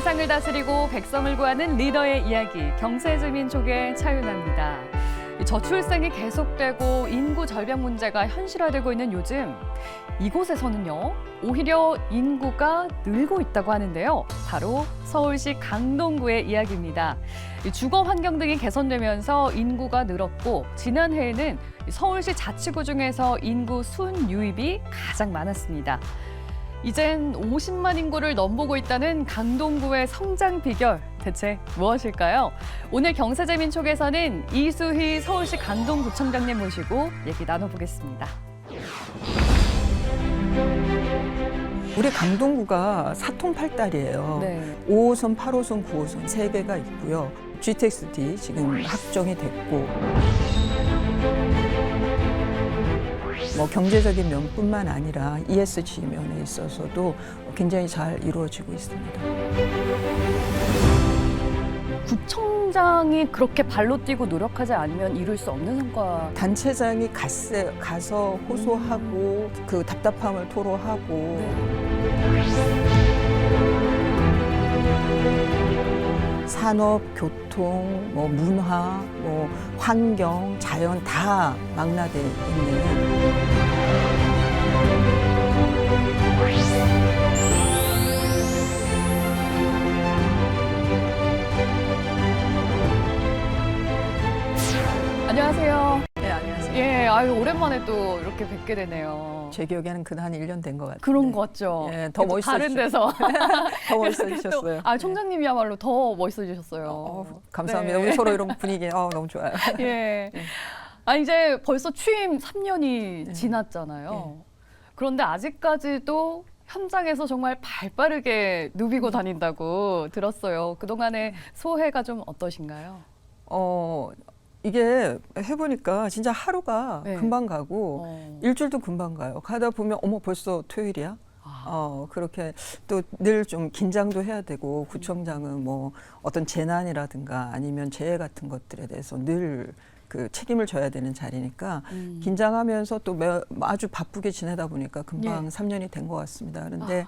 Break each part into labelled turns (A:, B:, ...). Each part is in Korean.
A: 세상을 다스리고 백성을 구하는 리더의 이야기, 경제주민족의 차윤아입니다. 저출생이 계속되고 인구 절벽 문제가 현실화되고 있는 요즘, 이곳에서는요, 오히려 인구가 늘고 있다고 하는데요. 바로 서울시 강동구의 이야기입니다. 주거 환경 등이 개선되면서 인구가 늘었고, 지난해에는 서울시 자치구 중에서 인구 순유입이 가장 많았습니다. 이젠 50만 인구를 넘보고 있다는 강동구의 성장 비결, 대체 무엇일까요? 오늘 경제재민촉에서는 이수희 서울시 강동구청장님 모시고 얘기 나눠보겠습니다.
B: 우리 강동구가 사통팔달이에요.
A: 네.
B: 5호선, 8호선, 9호선 세 개가 있고요. GTX-D 지금 확정이 됐고, 뭐 경제적인 면뿐만 아니라 ESG 면에 있어서도 굉장히 잘 이루어지고 있습니다.
A: 구청장이 그렇게 발로 뛰고 노력하지 않으면 이룰 수 없는 성과.
B: 단체장이 가서 호소하고 그 답답함을 토로하고 산업, 교통, 뭐 문화, 뭐 환경, 자연 다 망라돼 있는.
A: 안녕하세요.
B: 네, 안녕하세요.
A: 예, 아유, 오랜만에 또 이렇게 뵙게 되네요.
B: 제 기억에는 한 1년 된 것 같아요.
A: 그런 것 같죠?
B: 예, 더 멋있어지셨어요.
A: 다른 데서.
B: 더 멋있어지셨어요.
A: 아, 총장님이야말로 더 멋있어지셨어요.
B: 감사합니다.
A: 네.
B: 우리 서로 이런 분위기 너무 좋아요.
A: 예.
B: 네.
A: 아, 이제 벌써 취임 3년이 지났잖아요. 그런데 아직까지도 현장에서 정말 발빠르게 누비고 다닌다고 들었어요. 그동안의 소회가 좀 어떠신가요?
B: 이게 해보니까 진짜 하루가
A: 네.
B: 금방 가고 일주일도 금방 가요. 가다 보면 어머 벌써 토요일이야? 그렇게 또 늘 좀 긴장도 해야 되고, 구청장은 뭐 어떤 재난이라든가 아니면 재해 같은 것들에 대해서 늘 그 책임을 져야 되는 자리니까 긴장하면서 또 아주 바쁘게 지내다 보니까 금방 3년이 된 것 같습니다. 그런데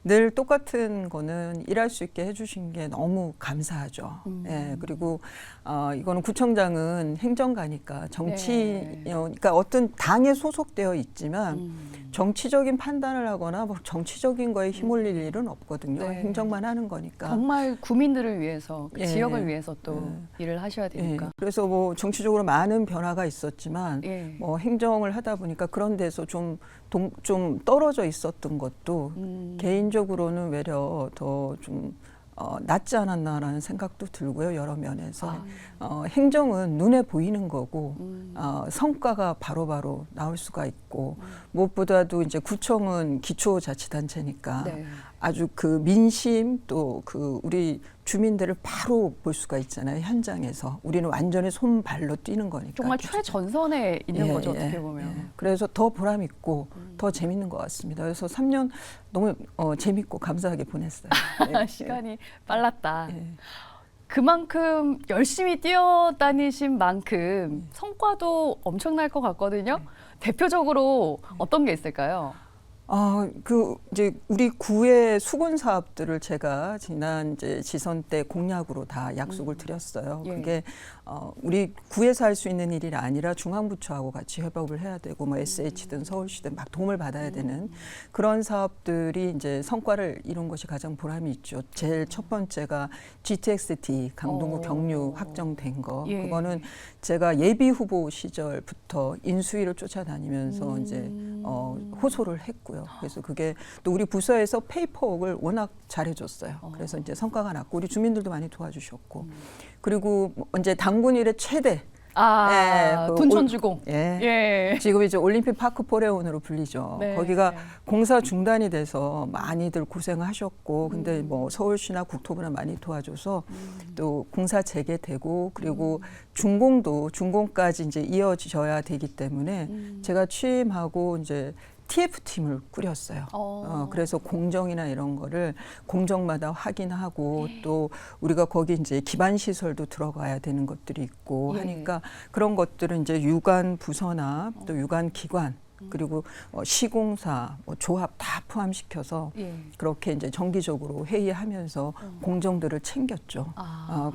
B: 늘 똑같은 거는 일할 수 있게 해주신 게 너무 감사하죠. 예, 그리고 이거는 구청장은 행정가니까 그러니까 어떤 당에 소속되어 있지만 정치적인 판단을 하거나 뭐 정치적인 거에 힘올릴 일은 없거든요.
A: 네.
B: 행정만 하는 거니까.
A: 정말 구민들을 위해서, 그
B: 예.
A: 지역을 위해서 또 일을 하셔야 되니까.
B: 예, 그래서 뭐 정치적으로 많은 변화가 있었지만 뭐 행정을 하다 보니까 그런 데서 좀 떨어져 있었던 것도 개인적으로는 외려 더 좀 낫지 않았나라는 생각도 들고요. 여러 면에서. 행정은 눈에 보이는 거고 성과가 바로바로 나올 수가 있고, 무엇보다도 이제 구청은 기초자치단체니까 아주 그 민심 또 그 우리 주민들을 바로 볼 수가 있잖아요. 현장에서. 우리는 완전히 손발로 뛰는 거니까.
A: 정말 최전선에 있는 거죠, 어떻게 보면.
B: 그래서 더 보람 있고 더 재밌는 것 같습니다. 그래서 3년 너무 재밌고 감사하게 보냈어요.
A: 시간이 빨랐다. 그만큼 열심히 뛰어다니신 만큼 성과도 엄청날 것 같거든요. 대표적으로 어떤 게 있을까요?
B: 이제 우리 구의 수건 사업들을 제가 지난 이제 지선 때 공약으로 다 약속을 드렸어요. 그게 우리 구에서 할 수 있는 일이 아니라 중앙부처하고 같이 협업을 해야 되고, 뭐 SH든 서울시든 막 도움을 받아야 되는 그런 사업들이 이제 성과를 이룬 것이 가장 보람이 있죠. 제일 첫 번째가 GTX-D 강동구 경유 확정된 거. 그거는 제가 예비 후보 시절부터 인수위를 쫓아다니면서 이제 호소를 했고요. 그래서 그게 또 우리 부서에서 페이퍼웍을 워낙 잘해줬어요. 그래서 이제 성과가 났고, 우리 주민들도 많이 도와주셨고, 그리고 이제 당군 일의 최대
A: 둔촌주공.
B: 지금 이제 올림픽 파크 포레온으로 불리죠. 거기가 공사 중단이 돼서 많이들 고생하셨고, 근데 뭐 서울시나 국토부나 많이 도와줘서 또 공사 재개되고, 그리고 준공까지 이제 이어져야 되기 때문에 제가 취임하고 이제 TF팀을 꾸렸어요. 그래서 공정이나 이런 거를 공정마다 확인하고, 또 우리가 거기 이제 기반 시설도 들어가야 되는 것들이 있고 하니까, 그런 것들은 이제 유관 부서나 또 유관 기관 그리고 시공사, 조합 다 포함시켜서 그렇게 이제 정기적으로 회의하면서 공정들을 챙겼죠.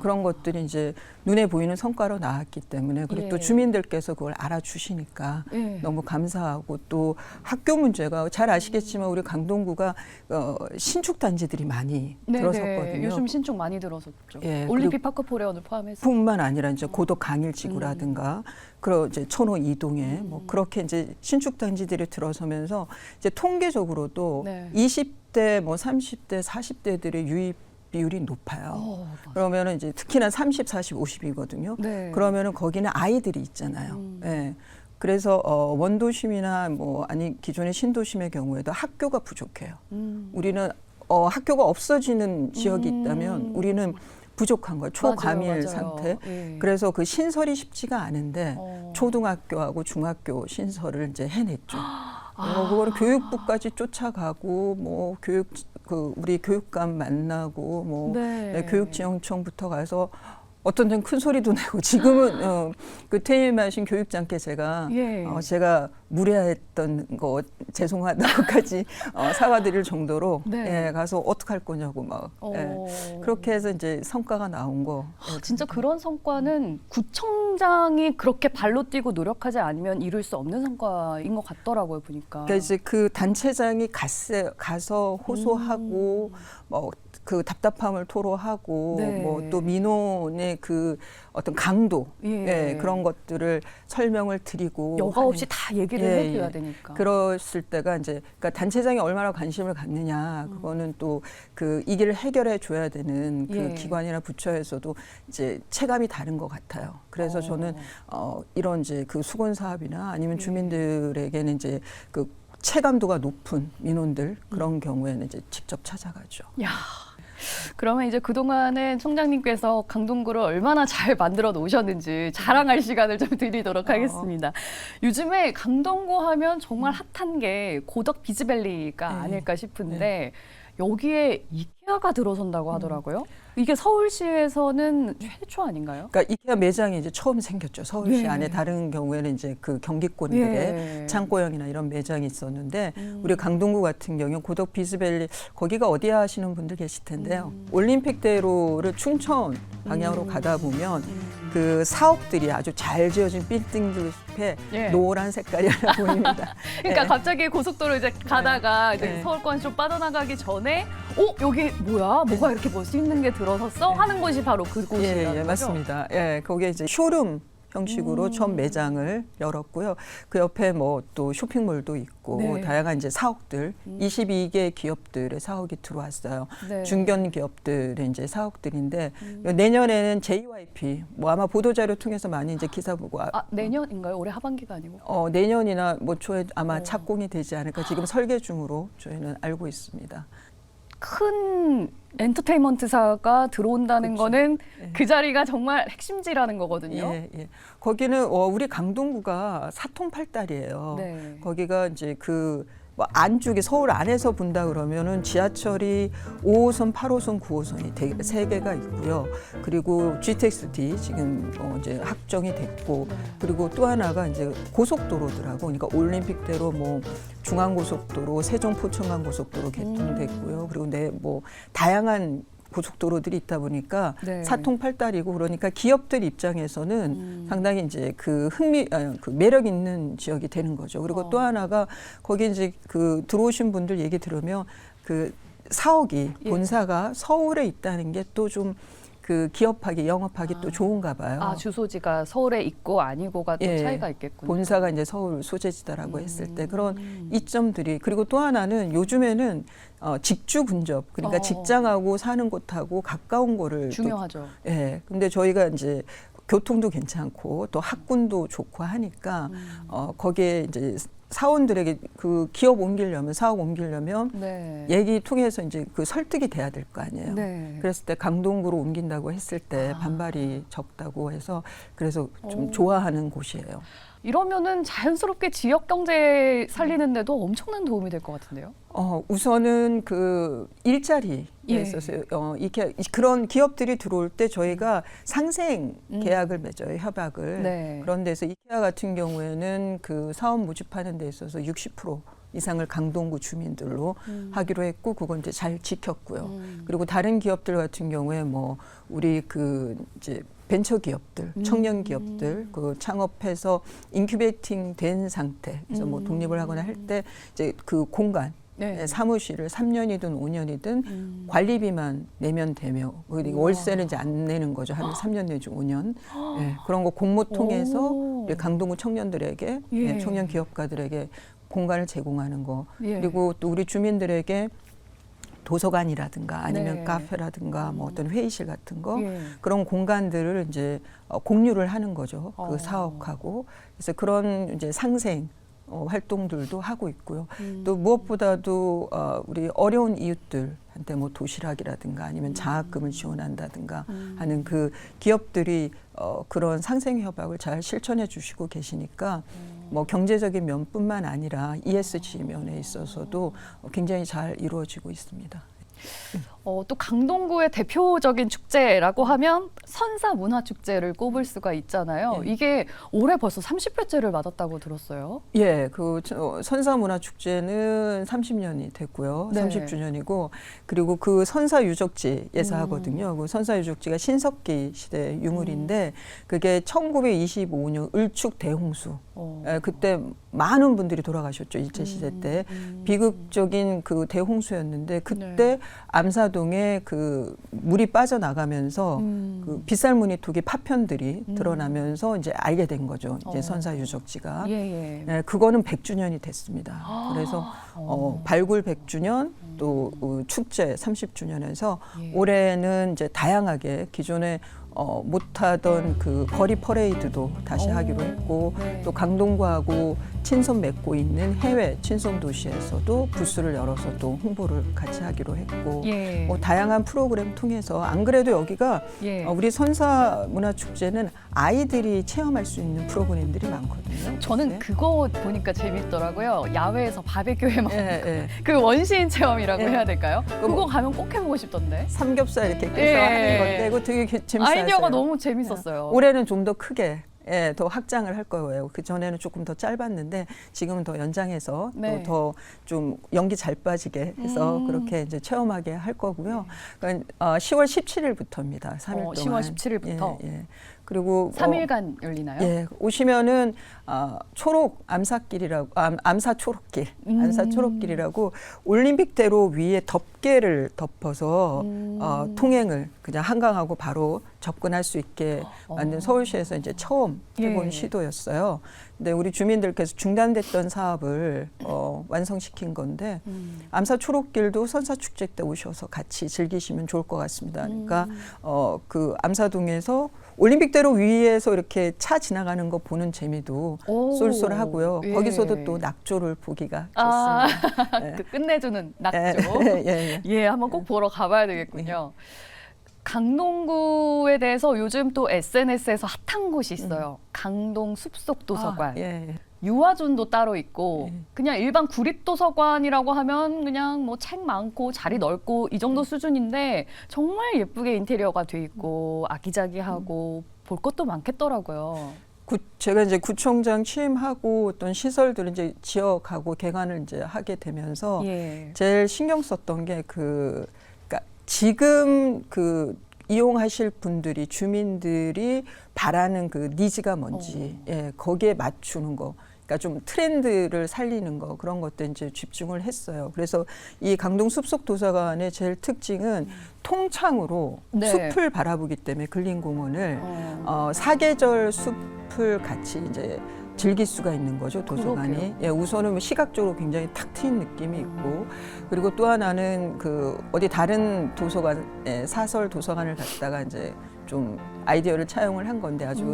B: 그런 것들이 이제 눈에 보이는 성과로 나왔기 때문에 그리고 또 주민들께서 그걸 알아주시니까 너무 감사하고 또 학교 문제가 잘 아시겠지만 우리 강동구가 신축 단지들이 많이 들어섰거든요.
A: 요즘 신축 많이 들어섰죠.
B: 예,
A: 올림픽 파크포레온을 포함해서.
B: 뿐만 아니라 이제 고덕 강일지구라든가 그리고 이제 천호 이동에 뭐 그렇게 이제 신축 단지들이 들어서면서 이제 통계적으로도 20대 뭐 30대 40대들의 유입 비율이 높아요. 그러면은 이제 특히나 30, 40, 50이거든요. 그러면은 거기는 아이들이 있잖아요. 예. 그래서 원도심이나 뭐 아니 기존의 신도심의 경우에도 학교가 부족해요. 우리는 학교가 없어지는 지역이 있다면 우리는 부족한 거예요. 초과밀
A: 맞아요.
B: 상태. 그래서 그 신설이 쉽지가 않은데 초등학교하고 중학교 신설을 이제 해냈죠. 그거는 교육부까지 쫓아가고 뭐 우리 교육감 만나고 뭐 교육지원청부터 가서 어떤 데는 큰 소리도 내고 지금은 그 퇴임하신 교육장께 제가 제가 무례했던 거 죄송하다고까지 사과드릴 정도로 가서 어떡할 거냐고 막 그렇게 해서 이제 성과가 나온 거.
A: 진짜 그런 성과는 구청장이 그렇게 발로 뛰고 노력하지 않으면 이룰 수 없는 성과인 것 같더라고요 보니까.
B: 그러니까 이제 그 단체장이 가서 호소하고 그 답답함을 토로하고 뭐 또 민원의 그 어떤 강도 그런 것들을 설명을 드리고
A: 여과 없이 다 얘기를 해줘야 되니까.
B: 그랬을 때가 이제 그러니까 단체장이 얼마나 관심을 갖느냐 그거는 또 그 이 길을 해결해 줘야 되는 그 기관이나 부처에서도 이제 체감이 다른 것 같아요. 그래서 저는 이런 이제 그 수건 사업이나 아니면 주민들에게는 이제 그 체감도가 높은 민원들 그런 경우에는 이제 직접 찾아가죠.
A: 야. 그러면 이제 그동안은 총장님께서 강동구를 얼마나 잘 만들어 놓으셨는지 자랑할 시간을 좀 드리도록 하겠습니다. 요즘에 강동구 하면 정말 핫한 게 고덕 비즈밸리가 아닐까 싶은데 여기에 이케아가 들어선다고 하더라고요. 이게 서울시에서는 최초 아닌가요?
B: 그러니까 이케아 매장이 이제 처음 생겼죠. 서울시 안에 다른 경우에는 이제 그 경기권들의 창고형이나 이런 매장이 있었는데 우리 강동구 같은 경우 고덕 비즈밸리 거기가 어디야 하시는 분들 계실 텐데요. 올림픽대로를 춘천 방향으로 가다 보면 그 사옥들이 아주 잘 지어진 빌딩들 숲에 노란 색깔이 하나 보입니다.
A: 그러니까 갑자기 고속도로 이제 가다가 이제 서울권 좀 빠져나가기 전에 여기 뭐야? 뭐가 이렇게 멋있는 게 들어섰어? 하는 곳이 바로 그곳이라는 거죠?
B: 맞습니다. 거기에 이제 쇼룸 형식으로 처음 매장을 열었고요. 그 옆에 뭐 또 쇼핑몰도 있고 다양한 이제 사옥들 22개 기업들의 사옥이 들어왔어요. 중견 기업들의 이제 사옥들인데 내년에는 JYP 뭐 아마 보도자료 통해서 많이 이제 기사 보고
A: 내년인가요? 올해 하반기가 아니고?
B: 내년이나 뭐 초에 아마 착공이 되지 않을까 지금 설계 중으로 저희는 알고 있습니다.
A: 큰 엔터테인먼트사가 들어온다는 거는 그 자리가 정말 핵심지라는 거거든요.
B: 거기는 우리 강동구가 사통팔달이에요. 거기가 이제 뭐 안쪽에 서울 안에서 본다 그러면은 지하철이 5호선, 8호선, 9호선이 3개가 있고요. 그리고 GTX-D 지금 이제 확정이 됐고, 그리고 또 하나가 이제 고속도로더라고. 그러니까 올림픽대로 뭐 중앙고속도로, 세종 포천간 고속도로 개통됐고요. 그리고 뭐 다양한 고속도로들이 있다 보니까 사통팔달이고 그러니까 기업들 입장에서는 상당히 이제 그 매력 있는 지역이 되는 거죠. 그리고 또 하나가 거기 이제 그 들어오신 분들 얘기 들으면 그 사옥이 본사가 서울에 있다는 게 또 좀 그 기업하기 영업하기 또 좋은가 봐요.
A: 주소지가 서울에 있고 아니고가 또 차이가 있겠군요.
B: 본사가 이제 서울 소재지다라고 했을 때 그런 이점들이 그리고 또 하나는 요즘에는 직주 근접 그러니까 직장하고 사는 곳하고 가까운 거를
A: 중요하죠.
B: 근데 저희가 이제 교통도 괜찮고 또 학군도 좋고 하니까 거기에 이제 사원들에게 그 기업 옮기려면 사업 옮기려면 얘기 통해서 이제 그 설득이 돼야 될 거 아니에요. 그랬을 때 강동구로 옮긴다고 했을 때 반발이 적다고 해서 그래서 좀 좋아하는 곳이에요.
A: 이러면은 자연스럽게 지역 경제 살리는데도 엄청난 도움이 될 것 같은데요.
B: 우선은 그 일자리에 있어서 이렇게 그런 기업들이 들어올 때 저희가 상생 계약을 맺어요, 협약을.
A: 네.
B: 그런 데서 이케아 같은 경우에는 그 사업 모집하는 데 있어서 60% 이상을 강동구 주민들로 하기로 했고, 그건 이제 잘 지켰고요. 그리고 다른 기업들 같은 경우에 뭐 우리 그 이제 벤처 기업들, 청년 기업들 그 창업해서 인큐베이팅 된 상태, 그래서 뭐 독립을 하거나 할 때 이제 그 공간
A: 네.
B: 사무실을 3년이든 5년이든 관리비만 내면 되며, 그리고 월세는 이제 안 내는 거죠. 한 3년 내지 5년. 예, 그런 거 공모 통해서 우리 강동구 청년들에게,
A: 예.
B: 청년 기업가들에게 공간을 제공하는 거.
A: 예.
B: 그리고 또 우리 주민들에게 도서관이라든가 아니면
A: 네.
B: 카페라든가 뭐 어떤 회의실 같은 거,
A: 예.
B: 그런 공간들을 이제 공유를 하는 거죠. 그 사업하고. 그래서 그런 이제 상생 활동들도 하고 있고요. 또 무엇보다도 우리 어려운 이웃들한테 뭐 도시락이라든가 아니면 장학금을 지원한다든가 하는 그 기업들이 그런 상생 협약을 잘 실천해 주시고 계시니까 뭐 경제적인 면뿐만 아니라 ESG 면에 있어서도 굉장히 잘 이루어지고 있습니다.
A: 또 강동구의 대표적인 축제라고 하면 선사문화축제를 꼽을 수가 있잖아요.
B: 예.
A: 이게 올해 벌써 30회째를 맞았다고 들었어요.
B: 예, 그 선사문화축제는 30년이 됐고요.
A: 네.
B: 30주년이고, 그리고 그 선사유적지에서 하거든요. 그 선사유적지가 신석기 시대 유물인데 그게 1925년 을축 대홍수. 예, 그때 많은 분들이 돌아가셨죠. 일제시대 때. 비극적인 그 대홍수였는데 그때
A: 네.
B: 암사동에 그 물이 빠져나가면서 그 빗살무늬 토기 파편들이 드러나면서 이제 알게 된 거죠. 이제 선사유적지가.
A: 예.
B: 예, 그거는 100주년이 됐습니다. 그래서 발굴 100주년 또 축제 30주년에서
A: 예.
B: 올해는 이제 다양하게 기존에 못하던 그 거리 퍼레이드도 다시 하기로 했고,
A: 네.
B: 또 강동구하고 친선 맺고 있는 해외 친선 도시에서도 부스를 열어서 또 홍보를 같이 하기로 했고,
A: 예.
B: 다양한 프로그램 통해서, 안 그래도 여기가
A: 예.
B: 우리 선사문화축제는 아이들이 체험할 수 있는 프로그램들이 많거든요.
A: 저는
B: 네.
A: 그거 보니까 재밌더라고요. 야외에서 바베큐 해 먹는
B: 예.
A: 그 원시인 체험이라고
B: 예.
A: 해야 될까요? 그거
B: 뭐-
A: 가면 꼭 해보고 싶던데.
B: 삼겹살 이렇게 깨서
A: 예.
B: 하는 건데 이거 되게 재밌어요.
A: 아이디어가 너무 재밌었어요.
B: 올해는 좀 더 크게, 더 확장을 할 거예요. 그 전에는 조금 더 짧았는데 지금은 더 연장해서
A: 네.
B: 더 좀 연기 잘 빠지게 해서 그렇게 이제 체험하게 할 거고요. 그러니까 10월 17일부터입니다. 3일 동안.
A: 10월 17일부터.
B: 예. 그리고
A: 3일간 열리나요?
B: 예, 오시면은 초록 암사길이라고 암사 초록길, 암사 초록길이라고 올림픽대로 위에 덮개를 덮어서 통행을 그냥 한강하고 바로 접근할 수 있게 만든 서울시에서 이제 처음 해본
A: 예.
B: 시도였어요. 근데 우리 주민들께서 중단됐던 사업을 완성시킨 건데 암사 초록길도 선사축제 때 오셔서 같이 즐기시면 좋을 것 같습니다. 그러니까 그 암사동에서 올림픽대로 위에서 이렇게 차 지나가는 거 보는 재미도 쏠쏠하고요.
A: 예.
B: 거기서도 또 낙조를 보기가
A: 아,
B: 좋습니다. 예.
A: 그 끝내주는 낙조.
B: 예.
A: 한번 꼭 보러 가봐야 되겠군요. 강동구에 대해서 요즘 또 SNS에서 핫한 곳이 있어요. 강동 숲속 도서관.
B: 예.
A: 유아존도 따로 있고 그냥 일반 구립도서관이라고 하면 그냥 뭐 책 많고 자리 넓고 이 정도 수준인데 정말 예쁘게 인테리어가 돼 있고 아기자기하고 볼 것도 많겠더라고요.
B: 제가 이제 구청장 취임하고 어떤 시설들을 이제 지어가고 개관을 이제 하게 되면서
A: 예.
B: 제일 신경 썼던 게 그러니까 지금 그 이용하실 분들이 주민들이 바라는 그 니즈가 뭔지 거기에 맞추는 거. 그러니까 좀 트렌드를 살리는 거 그런 것들 이제 집중을 했어요. 그래서 이 강동 숲속 도서관의 제일 특징은 통창으로
A: 네.
B: 숲을 바라보기 때문에 근린공원을 사계절 숲을 같이 이제 즐길 수가 있는 거죠, 도서관이.
A: 그러게요.
B: 예, 우선은 시각적으로 굉장히 탁 트인 느낌이 있고, 그리고 또 하나는 그 어디 다른 도서관, 사설 도서관을 갔다가 이제 좀 아이디어를 차용을 한 건데 아주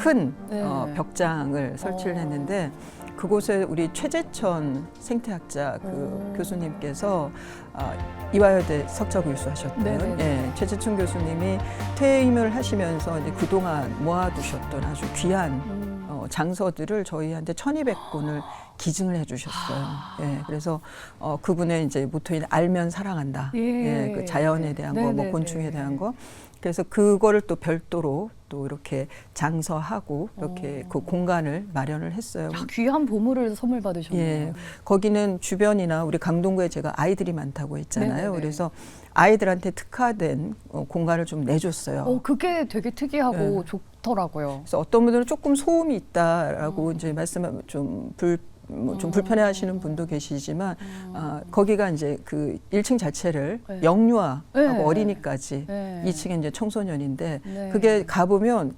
B: 큰
A: 네.
B: 벽장을 설치를 했는데 그곳에 우리 최재천 생태학자 그 교수님께서 이화여대 석좌 교수하셨던
A: 네네.
B: 최재천 교수님이 퇴임을 하시면서 이제 그동안 모아두셨던 아주 귀한 장서들을 저희한테 1,200권을 기증을 해주셨어요. 예, 그래서 그분의 이제 모토인 알면 사랑한다. 예, 그 자연에 대한 거, 뭐 곤충에 대한 거. 그래서 그거를 또 별도로 또 이렇게 장서하고 이렇게 그 공간을 마련을 했어요.
A: 야, 귀한 보물을 선물 받으셨네요.
B: 예, 거기는 주변이나 우리 강동구에 제가 아이들이 많다고 했잖아요.
A: 네네네.
B: 그래서 아이들한테 특화된 공간을 좀 내줬어요.
A: 그게 되게 특이하고 좋더라고요.
B: 그래서 어떤 분들은 조금 소음이 있다라고 이제 말씀을 좀 불편해하시는 분도 계시지만 거기가 이제 그 1층 자체를
A: 네.
B: 영유아하고
A: 네.
B: 어린이까지
A: 네.
B: 2층에 이제 청소년인데
A: 네.
B: 그게 가보면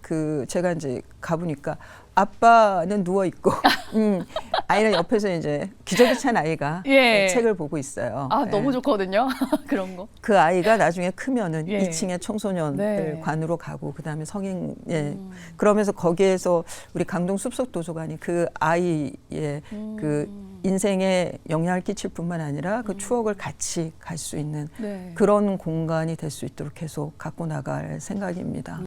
B: 제가 이제 가보니까 아빠는 누워 있고 아이는 옆에서 이제 기저귀 찬 아이가
A: 예.
B: 책을 보고 있어요. 예.
A: 너무 좋거든요. 그런 거.
B: 그 아이가 나중에 크면은
A: 예.
B: 2층에 청소년들
A: 네.
B: 관으로 가고 그다음에 성인 그러면서 거기에서 우리 강동 숲속 도서관이 그 아이의 그 인생에 영향을 끼칠 뿐만 아니라 그 추억을 같이 갈 수 있는
A: 네.
B: 그런 공간이 될 수 있도록 계속 갖고 나갈 생각입니다.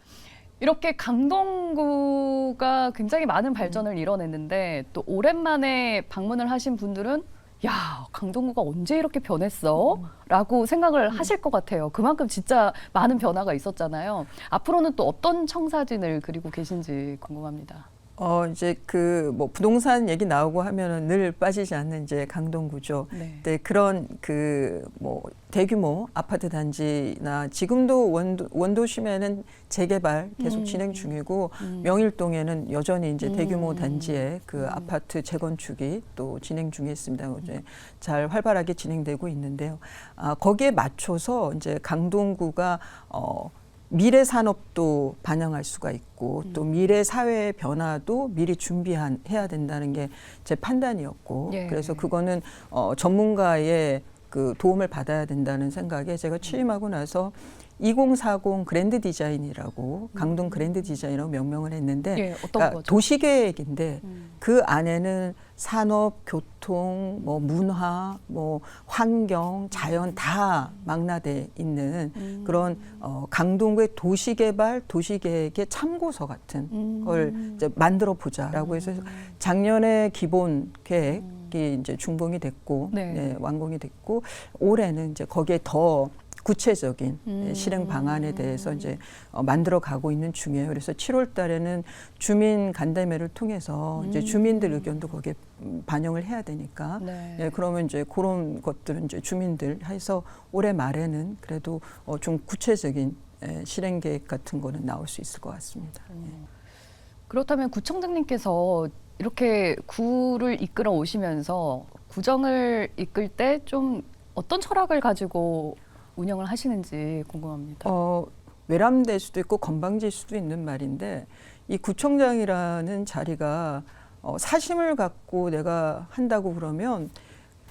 A: 이렇게 강동구가 굉장히 많은 발전을 이뤄냈는데 또 오랜만에 방문을 하신 분들은 야, 강동구가 언제 이렇게 변했어? 라고 생각을 하실 것 같아요. 그만큼 진짜 많은 변화가 있었잖아요. 앞으로는 또 어떤 청사진을 그리고 계신지 궁금합니다.
B: 이제 그 뭐 부동산 얘기 나오고 하면은 늘 빠지지 않는 이제 강동구죠.
A: 네.
B: 네, 그런 그 뭐 대규모 아파트 단지나 지금도 원도심에는 재개발 계속 진행 중이고 명일동에는 여전히 이제 대규모 단지의 그 아파트 재건축이 또 진행 중에 있습니다. 이제 잘 활발하게 진행되고 있는데요. 거기에 맞춰서 이제 강동구가 미래 산업도 반영할 수가 있고 또 미래 사회의 변화도 미리 준비해야 된다는 게 제 판단이었고
A: 예.
B: 그래서 그거는 전문가의 그 도움을 받아야 된다는 생각에 제가 취임하고 나서 2040 그랜드 디자인이라고 강동 그랜드 디자인이라고 명명을 했는데
A: 예, 어떤
B: 그러니까
A: 거죠?
B: 도시계획인데 그 안에는 산업, 교통, 뭐 문화, 뭐 환경, 자연 다 망라돼 있는 그런 강동구의 도시개발, 도시계획의 참고서 같은 걸 이제 만들어 보자라고 해서 작년에 기본 계획이 이제 준공이 됐고
A: 네.
B: 네, 완공이 됐고 올해는 이제 거기에 더 구체적인 실행 방안에 대해서 이제 만들어 가고 있는 중이에요. 그래서 7월 달에는 주민 간담회를 통해서 이제 주민들 의견도 거기에 반영을 해야 되니까
A: 네.
B: 예, 그러면 이제 그런 것들은 이제 주민들 해서 올해 말에는 그래도 좀 구체적인 실행 계획 같은 거는 나올 수 있을 것 같습니다.
A: 그렇다면 구청장님께서 이렇게 구를 이끌어 오시면서 구정을 이끌 때 좀 어떤 철학을 가지고 운영을 하시는지 궁금합니다.
B: 외람될 수도 있고 건방질 수도 있는 말인데 이 구청장이라는 자리가 사심을 갖고 내가 한다고 그러면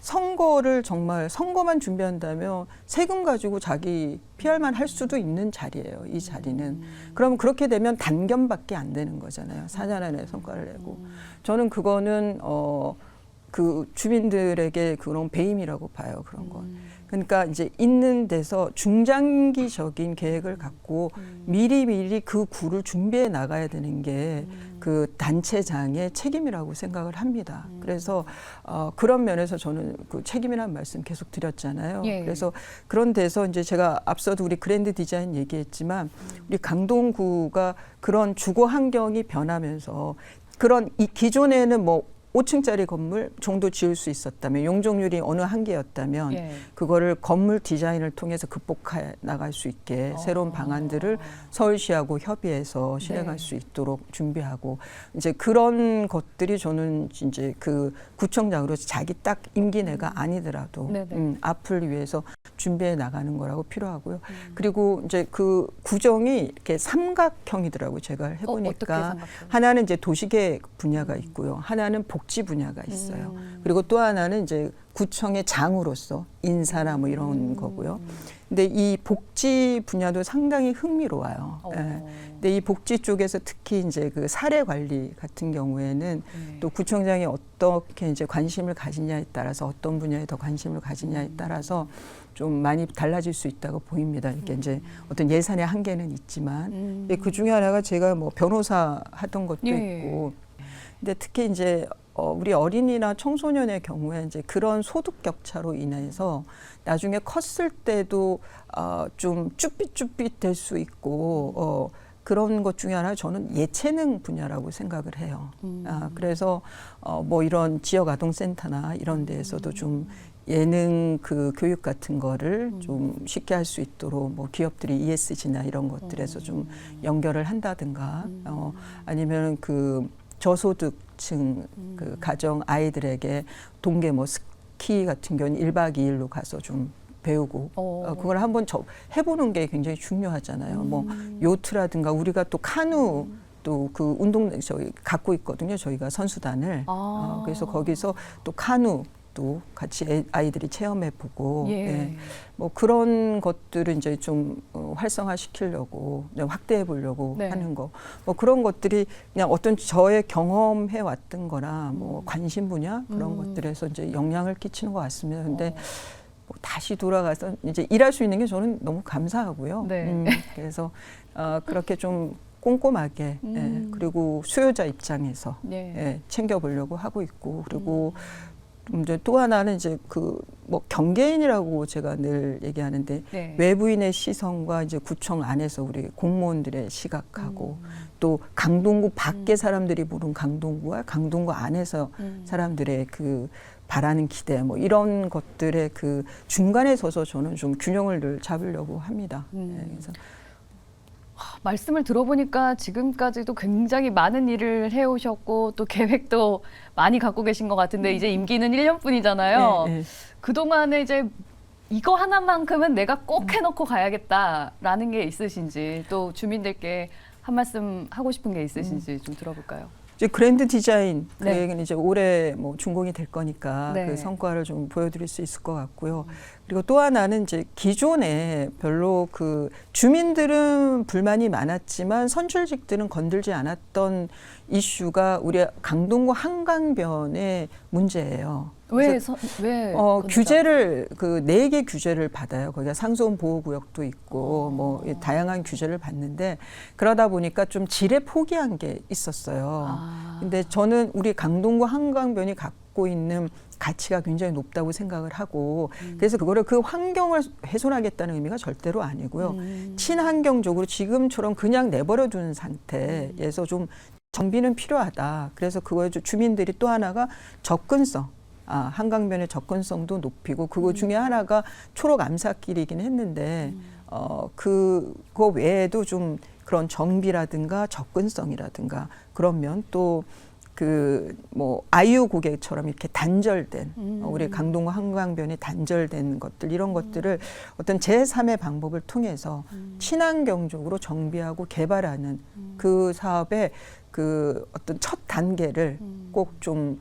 B: 선거를 정말 선거만 준비한다면 세금 가지고 자기 PR만 할 수도 있는 자리예요. 이 자리는. 그러면 그렇게 되면 단견밖에 안 되는 거잖아요. 4년 안에 성과를 내고. 저는 그거는 그 주민들에게 그런 배임이라고 봐요. 그런 건. 그러니까 이제 있는 데서 중장기적인 계획을 갖고 미리미리 그 구를 준비해 나가야 되는 게 그 단체장의 책임이라고 생각을 합니다. 그래서 그런 면에서 저는 그 책임이라는 말씀 계속 드렸잖아요.
A: 예.
B: 그래서 그런 데서 이제 제가 앞서도 우리 그랜드 디자인 얘기했지만 우리 강동구가 그런 주거 환경이 변하면서 그런 이 기존에는 뭐 5층짜리 건물 정도 지을 수 있었다면 용적률이 어느 한계였다면
A: 예.
B: 그거를 건물 디자인을 통해서 극복해 나갈 수 있게 새로운 방안들을 서울시하고 협의해서 실행할
A: 네.
B: 수 있도록 준비하고 이제 그런 것들이 저는 이제 그 구청장으로서 자기 딱 임기 내가 아니더라도 앞을 위해서 준비해 나가는 거라고 필요하고요. 그리고 이제 그 구정이 이렇게 삼각형이더라고요. 제가 해보니까 하나는 이제 도시계획 분야가 있고요. 하나는 복지 분야가 있어요. 그리고 또 하나는 이제 구청의 장으로서 인사나 뭐 이런 거고요. 근데 이 복지 분야도 상당히 흥미로워요. 예. 근데 이 복지 쪽에서 특히 이제 그 사례 관리 같은 경우에는 또 구청장이 어떻게 이제 관심을 가지냐에 따라서 어떤 분야에 더 관심을 가지냐에 따라서 좀 많이 달라질 수 있다고 보입니다. 이게 이제 어떤 예산의 한계는 있지만 그 중에 하나가 제가 뭐 변호사 하던 것도 있고 근데 특히 이제 우리 어린이나 청소년의 경우에 이제 그런 소득 격차로 인해서 나중에 컸을 때도 좀 쭈삣쭈삣 될 수 있고 그런 것 중에 하나 저는 예체능 분야라고 생각을 해요. 그래서 뭐 이런 지역아동센터나 이런 데에서도 좀 예능 그 교육 같은 거를 좀 쉽게 할 수 있도록 뭐 기업들이 ESG나 이런 것들에서 좀 연결을 한다든가 아니면 그 저소득층 그 가정 아이들에게 동계 뭐 스키 같은 경우는 1박 2일로 가서 좀 배우고 그걸 한번 해보는 게 굉장히 중요하잖아요. 뭐 요트라든가 우리가 또 카누 또 그 운동 저희 갖고 있거든요. 저희가 선수단을 그래서 거기서 또 카누 또 같이 아이들이 체험해보고 예. 뭐 그런 것들을 이제 좀 활성화시키려고 확대해보려고 네. 하는 거. 뭐 그런 것들이 그냥 어떤 저의 경험해 왔던 거나 뭐 관심 분야 그런 것들에서 이제 영향을 끼치는 것 같습니다. 근데 뭐 다시 돌아가서 이제 일할 수 있는 게 저는 너무 감사하고요. 네. 그래서 그렇게 좀 꼼꼼하게 예, 그리고 수요자 입장에서 네. 예, 챙겨보려고 하고 있고 그리고 이제 또 하나는 이제 그 뭐 경계인이라고 제가 늘 얘기하는데 네. 외부인의 시선과 이제 구청 안에서 우리 공무원들의 시각하고 또 강동구 밖에 사람들이 보는 강동구와 강동구 안에서 사람들의 그 바라는 기대 뭐 이런 것들의 그 중간에 서서 저는 좀 균형을 늘 잡으려고 합니다. 네, 그래서
A: 말씀을 들어보니까 지금까지도 굉장히 많은 일을 해오셨고 또 계획도 많이 갖고 계신 것 같은데 이제 임기는 1년뿐이잖아요. 네, 네. 그동안에 이제 이거 하나만큼은 내가 꼭 해놓고 가야겠다라는 게 있으신지 또 주민들께 한 말씀 하고 싶은 게 있으신지 좀 들어볼까요?
B: 이제 그랜드 디자인 그 얘기는 이제 올해 뭐 준공이 될 거니까 그 성과를 좀 보여드릴 수 있을 것 같고요. 그리고 또 하나는 이제 기존에 별로 그 주민들은 불만이 많았지만 선출직들은 건들지 않았던 이슈가 우리 강동구 한강변의 문제예요.
A: 왜
B: 규제를 그 4개 규제를 받아요. 거기가 상수원 보호구역도 있고 뭐 다양한 규제를 받는데 그러다 보니까 좀 질에 포기한 게 있었어요. 근데 저는 우리 강동구 한강변이 갖고 있는 가치가 굉장히 높다고 생각을 하고 그래서 그거를 그 환경을 훼손하겠다는 의미가 절대로 아니고요. 친환경적으로 지금처럼 그냥 내버려 두는 상태에서 좀 정비는 필요하다. 그래서 그거에 주민들이 또 하나가 접근성. 한강변의 접근성도 높이고 그거 중에 하나가 초록 암사길이긴 했는데 그거 외에도 좀 그런 정비라든가 접근성이라든가 그러면 또 그 뭐 아이유 고개처럼 이렇게 단절된 우리 강동구 한강변이 단절된 것들 이런 것들을 어떤 제3의 방법을 통해서 친환경적으로 정비하고 개발하는 그 사업의 그 어떤 첫 단계를 꼭 좀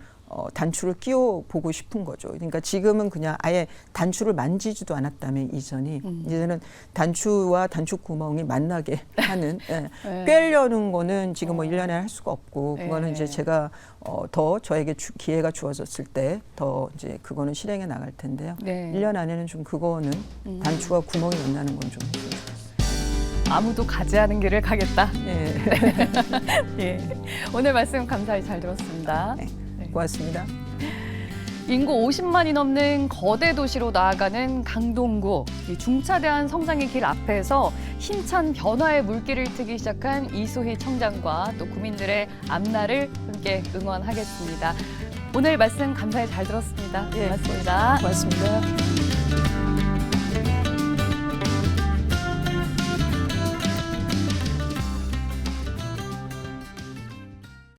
B: 단추를 끼워 보고 싶은 거죠. 그러니까 지금은 그냥 아예 단추를 만지지도 않았다면 이전이 이제는 단추와 단추 구멍이 만나게 하는 꿰려는 거는 지금 뭐 1년에 할 수가 없고 그거는 이제 제가 더 저에게 기회가 주어졌을 때 더 이제 그거는 실행해 나갈 텐데요. 1년 안에는 좀 그거는 단추와 구멍이 만나는 건 좀 했으면 좋겠어요.
A: 아무도 가지 않은 길을 가겠다. 예. 오늘 말씀 감사히 잘 들었습니다.
B: 네. 고맙습니다.
A: 인구 50만이 넘는 거대 도시로 나아가는 강동구, 이 중차대한 성장의 길 앞에서 힘찬 변화의 물길을 트기 시작한 이수희 청장과 또 구민들의 앞날을 함께 응원하겠습니다. 오늘 말씀 감사히 잘 들었습니다. 고맙습니다.
B: 고맙습니다.